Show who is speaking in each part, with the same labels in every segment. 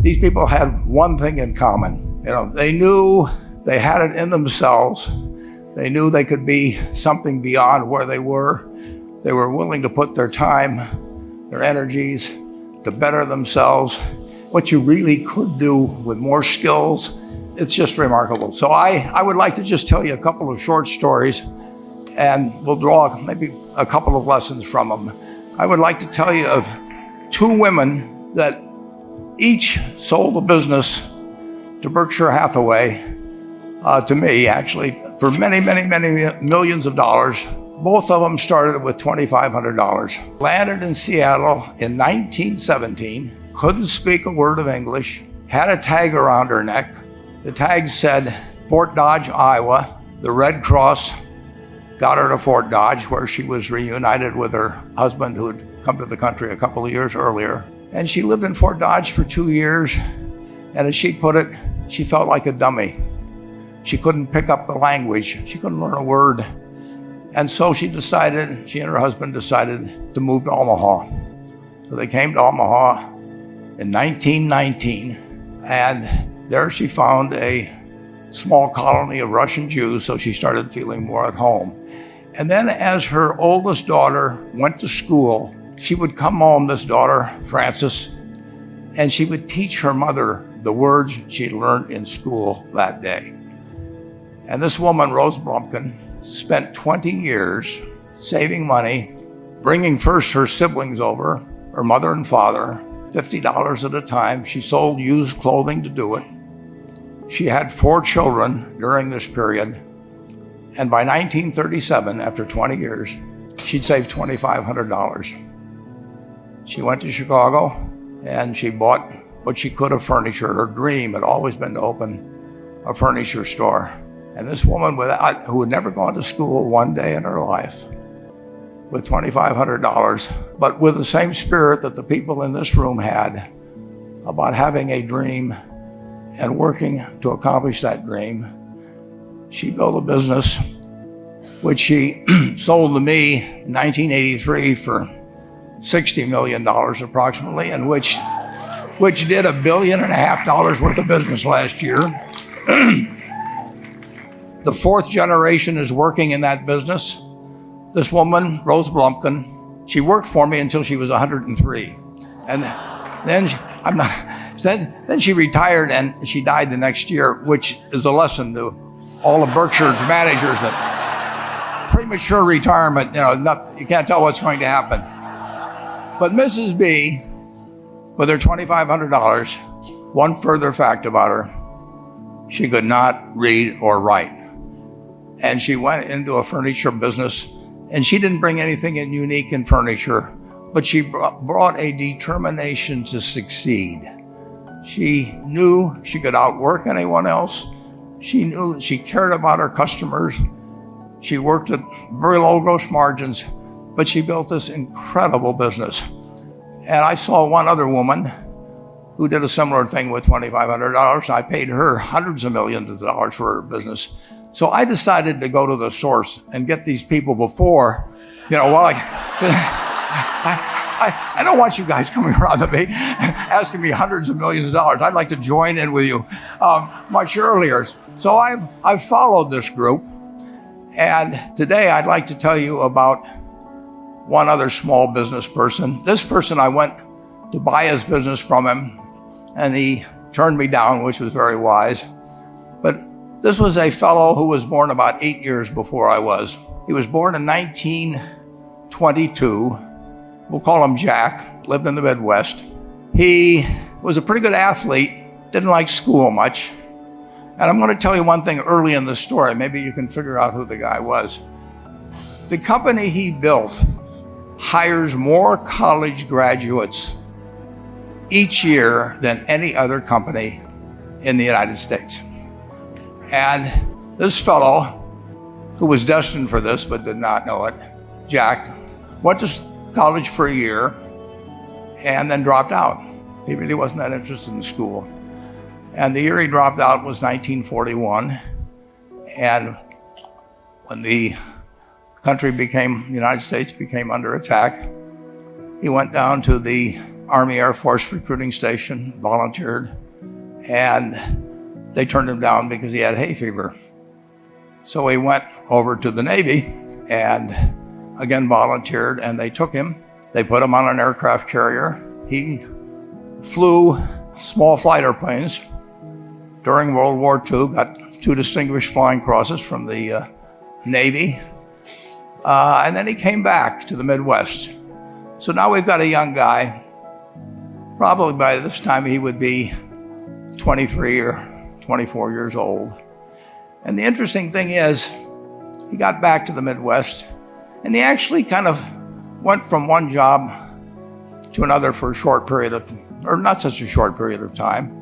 Speaker 1: These people had one thing in common. They knew they had it in themselves. They knew they could be something beyond where they were. They were willing to put their time, their energies to better themselves. What you really could do with more skills, it's just remarkable. So I would like to just tell you a couple of short stories, and we'll draw maybe a couple of lessons from them. I would like to tell you of two women that each sold a business to Berkshire Hathaway, to me actually, for many, many, many millions of dollars. Both of them started with $2,500. Landed in Seattle in 1917, couldn't speak a word of English, had a tag around her neck. The tag said Fort Dodge, Iowa. The Red Cross got her to Fort Dodge, where she was reunited with her husband who had come to the country a couple of years earlier. And she lived in Fort Dodge for 2 years. And as she put it, she felt like a dummy. She couldn't pick up the language. She couldn't learn a word. And so she and her husband decided to move to Omaha. So they came to Omaha in 1919. And there she found a small colony of Russian Jews, so she started feeling more at home. And then as her oldest daughter went to school, she would come home, this daughter, Frances, and she would teach her mother the words she'd learned in school that day. And this woman, Rose Blumkin, spent 20 years saving money, bringing first her siblings over, her mother and father, $50 at a time. She sold used clothing to do it. She had 4 children during this period. And by 1937, after 20 years, she'd saved $2,500. She went to Chicago and she bought what she could of furniture. Her dream had always been to open a furniture store. And this woman who had never gone to school one day in her life, with $2,500, but with the same spirit that the people in this room had about having a dream and working to accomplish that dream, she built a business which she sold to me in 1983 for $60 million approximately, and which did $1.5 billion worth of business last year. The 4th generation is working in that business. This woman, Rose Blumkin, she worked for me until she was 103. And then she retired and she died the next year, which is a lesson to all of Berkshire's managers that premature retirement, you can't tell what's going to happen. But Mrs. B, with her $2,500, one further fact about her, she could not read or write. And she went into a furniture business, and she didn't bring anything unique in furniture, but she brought a determination to succeed. She knew she could outwork anyone else. She knew she cared about her customers. She worked at very low gross margins, but she built this incredible business. And I saw one other woman who did a similar thing with $2,500. I paid her hundreds of millions of dollars for her business. So I decided to go to the source and get these people before, I don't want you guys coming around to me asking me hundreds of millions of dollars. I'd like to join in with you much earlier. So I've followed this group. And today I'd like to tell you about one other small business person. This person, I went to buy his business from him, and he turned me down, which was very wise. But this was a fellow who was born about 8 years before I was. He was born in 1922. We'll call him Jack, lived in the Midwest. He was a pretty good athlete, didn't like school much. And I'm going to tell you one thing early in the story. Maybe you can figure out who the guy was. The company he built hires more college graduates each year than any other company in the United States. And this fellow, who was destined for this but did not know it, Jack, went to college for a year and then dropped out. He really wasn't that interested in school. And the year he dropped out was 1941. And when the United States became under attack, he went down to the Army Air Force recruiting station, volunteered, and they turned him down because he had hay fever. So he went over to the Navy and again volunteered, and they took him. They put him on an aircraft carrier. He flew small flight airplanes during World War II, got 2 distinguished flying crosses from the Navy, and then he came back to the Midwest. So now we've got a young guy. Probably by this time he would be 23 or 24 years old. And the interesting thing is, he got back to the Midwest, and he actually kind of went from one job to another for a short period of, or not such a short period of time.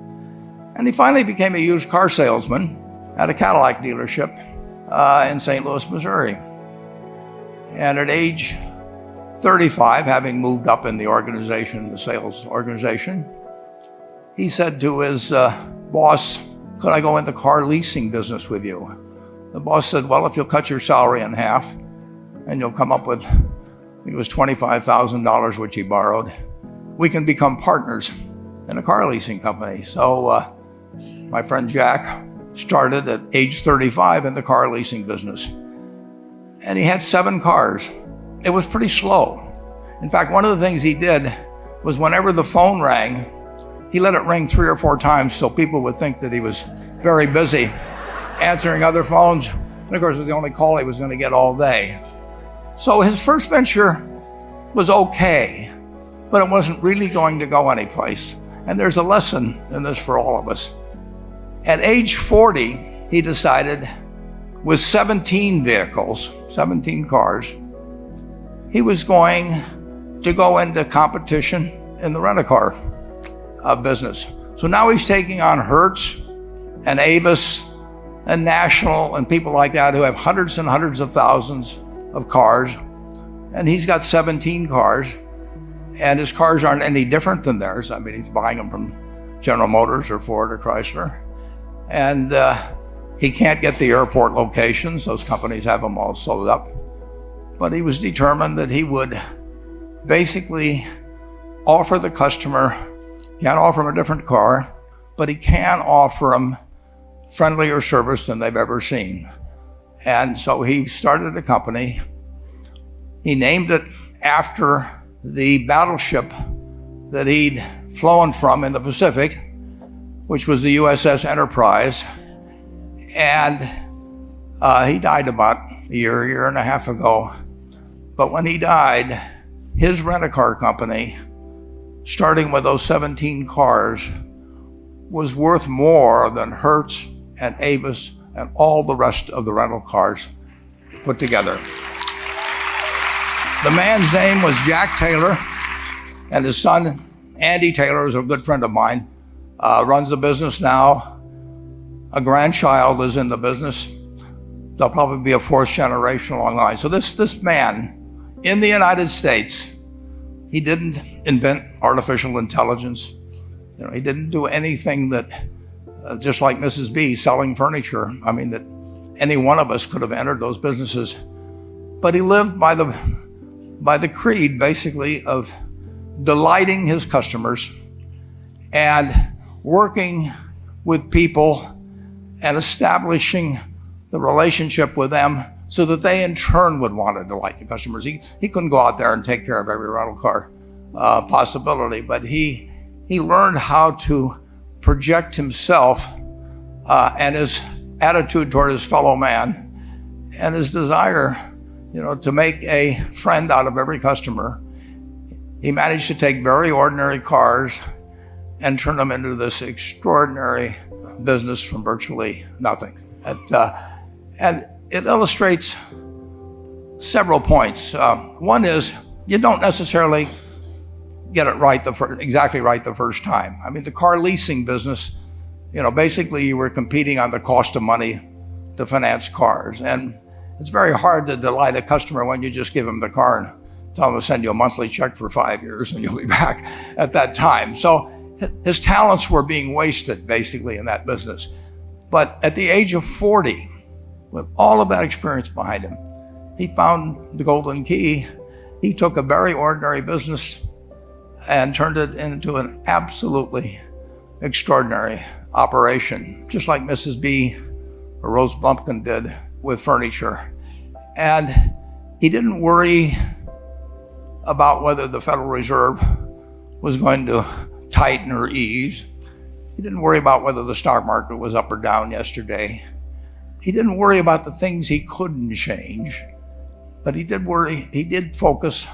Speaker 1: And he finally became a used car salesman at a Cadillac dealership in St. Louis, Missouri. And at age 35, having moved up in the organization, the sales organization, he said to his boss, "Could I go into car leasing business with you?" The boss said, "Well, if you'll cut your salary in half and you'll come up with," I think it was $25,000, which he borrowed, "we can become partners in a car leasing company." So my friend Jack started at age 35 in the car leasing business. And he had 7 cars. It was pretty slow. In fact, one of the things he did was whenever the phone rang, he let it ring 3 or 4 times so people would think that he was very busy answering other phones. And of course, it was the only call he was going to get all day. So his first venture was okay, but it wasn't really going to go anyplace. And there's a lesson in this for all of us. At age 40, he decided, with 17 vehicles, 17 cars, he was going to go into competition in the rent-a-car business. So now he's taking on Hertz and Avis and National and people like that who have hundreds and hundreds of thousands of cars. And he's got 17 cars, and his cars aren't any different than theirs. I mean, he's buying them from General Motors or Ford or Chrysler. And he can't get the airport locations. Those companies have them all sold up. But he was determined that he would basically offer the customer, can't offer him a different car, but he can offer them friendlier service than they've ever seen. And so he started a company. He named it after the battleship that he'd flown from in the Pacific, which was the USS Enterprise. And he died about a year and a half ago. But when he died, his rent-a-car company, starting with those 17 cars, was worth more than Hertz and Avis and all the rest of the rental cars put together. The man's name was Jack Taylor, and his son, Andy Taylor, is a good friend of mine, runs the business now. A grandchild is in the business. There'll probably be a 4th generation along the line. So this man, in the United States, he didn't invent artificial intelligence. You know, he didn't do anything that, just like Mrs. B selling furniture, I mean, that any one of us could have entered those businesses. But he lived by the creed, basically, of delighting his customers and working with people and establishing the relationship with them so that they in turn would want to delight the customers. He couldn't go out there and take care of every rental car possibility, but he learned how to project himself and his attitude toward his fellow man and his desire, to make a friend out of every customer. He managed to take very ordinary cars and turn them into this extraordinary business from virtually nothing. And it illustrates several points. One is, you don't necessarily get it right exactly right the first time. I mean, the car leasing business, basically you were competing on the cost of money to finance cars. And it's very hard to delight a customer when you just give them the car and tell them to send you a monthly check for 5 years and you'll be back at that time. So his talents were being wasted basically in that business. But at the age of 40, with all of that experience behind him, he found the golden key. He took a very ordinary business and turned it into an absolutely extraordinary operation, just like Mrs. B or Rose Blumpkin did with furniture. And he didn't worry about whether the Federal Reserve was going to tighten or ease. He didn't worry about whether the stock market was up or down yesterday. He didn't worry about the things he couldn't change, but he did focus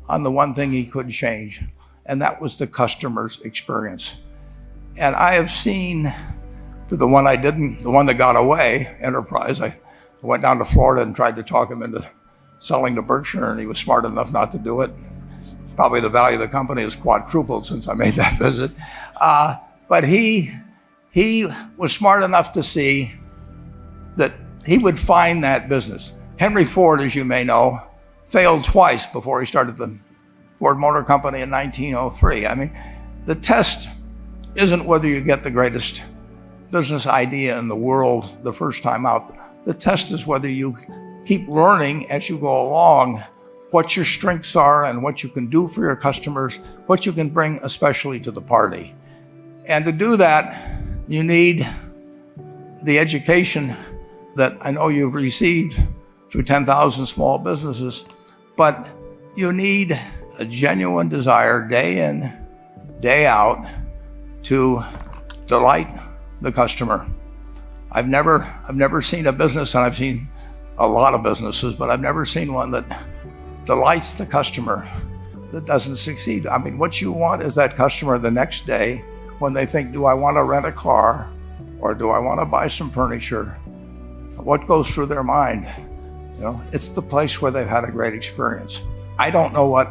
Speaker 1: on the one thing he could change, and that was the customer's experience. And I have seen, to the one that got away, Enterprise, I went down to Florida and tried to talk him into selling to Berkshire, and he was smart enough not to do it. Probably the value of the company has quadrupled since I made that visit. But he was smart enough to see that he would find that business. Henry Ford, as you may know, failed twice before he started the Ford Motor Company in 1903. I mean, the test isn't whether you get the greatest business idea in the world the first time out. The test is whether you keep learning as you go along what your strengths are and what you can do for your customers, what you can bring especially to the party. And to do that, you need the education that I know you've received through 10,000 small businesses, but you need a genuine desire day in, day out to delight the customer. I've never seen a business, and I've seen a lot of businesses, but I've never seen one that delights the customer that doesn't succeed. I mean, what you want is that customer the next day when they think, do I want to rent a car or do I want to buy some furniture? What goes through their mind? You know, it's the place where they've had a great experience. I don't know what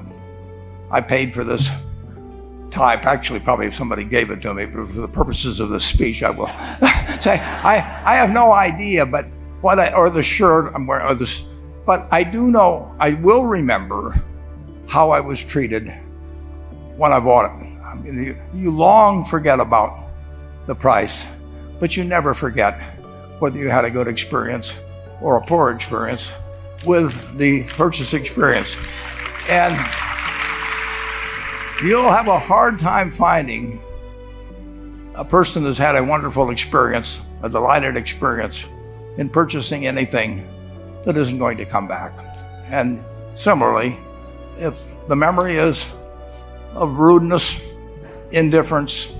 Speaker 1: I paid for this tie. Actually, probably if somebody gave it to me, but for the purposes of this speech, I will say I have no idea. But or the shirt I'm wearing, or this, but I do know I will remember how I was treated when I bought it. I mean, you long forget about the price, but you never forget whether you had a good experience or a poor experience with the purchase experience. And you'll have a hard time finding a person that's had a wonderful experience, a delighted experience in purchasing anything that isn't going to come back. And similarly, if the memory is of rudeness, indifference,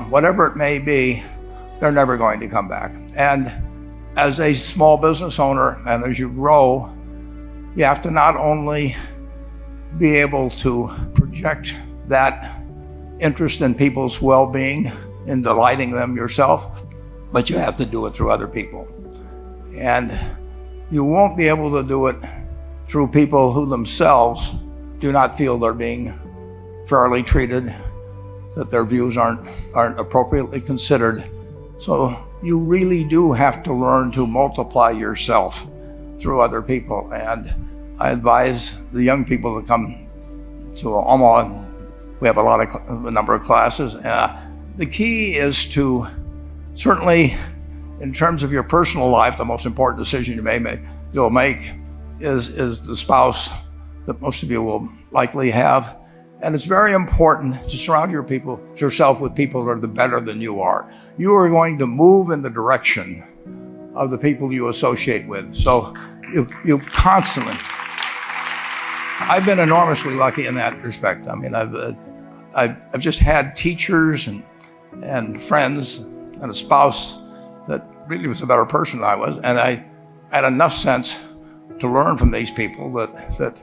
Speaker 1: whatever it may be, they're never going to come back. And as a small business owner, and as you grow, you have to not only be able to project that interest in people's well-being, in delighting them yourself, but you have to do it through other people. And you won't be able to do it through people who themselves do not feel they're being fairly treated, that their views aren't appropriately considered. So you really do have to learn to multiply yourself through other people. And I advise the young people to come to Omaha. We have a number of classes. The key is to, certainly in terms of your personal life, the most important decision you'll make is the spouse that most of you will likely have. And it's very important to surround yourself with people that are better than you are. You are going to move in the direction of the people you associate with. So you constantly, I've been enormously lucky in that respect. I mean, I've just had teachers and friends and a spouse that really was a better person than I was. And I had enough sense to learn from these people that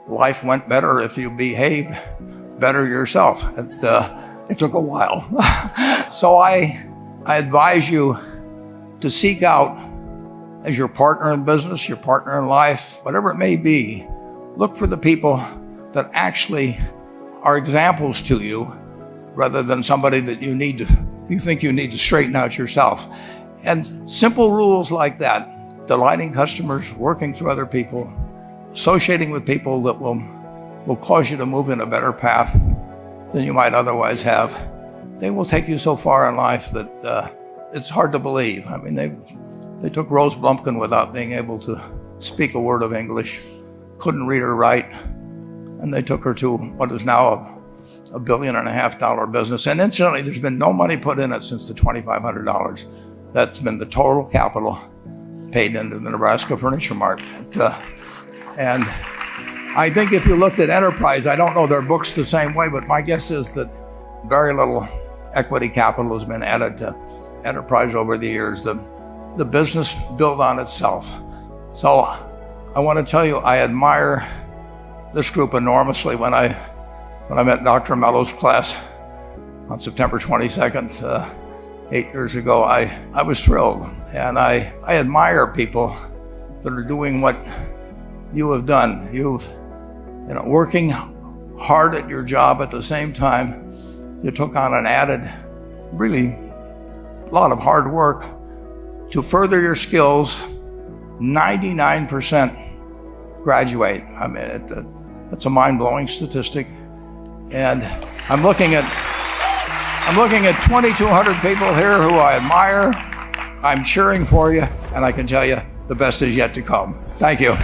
Speaker 1: life went better if you behave better yourself. It took a while. So I advise you to seek out, as your partner in business, your partner in life, whatever it may be, look for the people that actually are examples to you rather than somebody that you think you need to straighten out yourself. And simple rules like that, delighting customers, working through other people, associating with people that will cause you to move in a better path than you might otherwise have, they will take you so far in life that it's hard to believe. I mean, they took Rose Blumpkin without being able to speak a word of English, couldn't read or write, and they took her to what is now $1.5 billion business. And incidentally, there's been no money put in it since the $2,500. That's been the total capital paid into the Nebraska Furniture Mart. And I think if you looked at Enterprise, I don't know their books the same way, but my guess is that very little equity capital has been added to Enterprise over the years. The business built on itself. So I want to tell you, I admire this group enormously. When I met Dr. Mello's class on September 22nd, 8 years ago, I was thrilled. And I admire people that are doing what you have done. Working hard at your job at the same time, you took on an added, really, lot of hard work to further your skills. 99% graduate. I mean, it's a mind-blowing statistic. And I'm looking at 2,200 people here who I admire. I'm cheering for you, and I can tell you the best is yet to come. Thank you.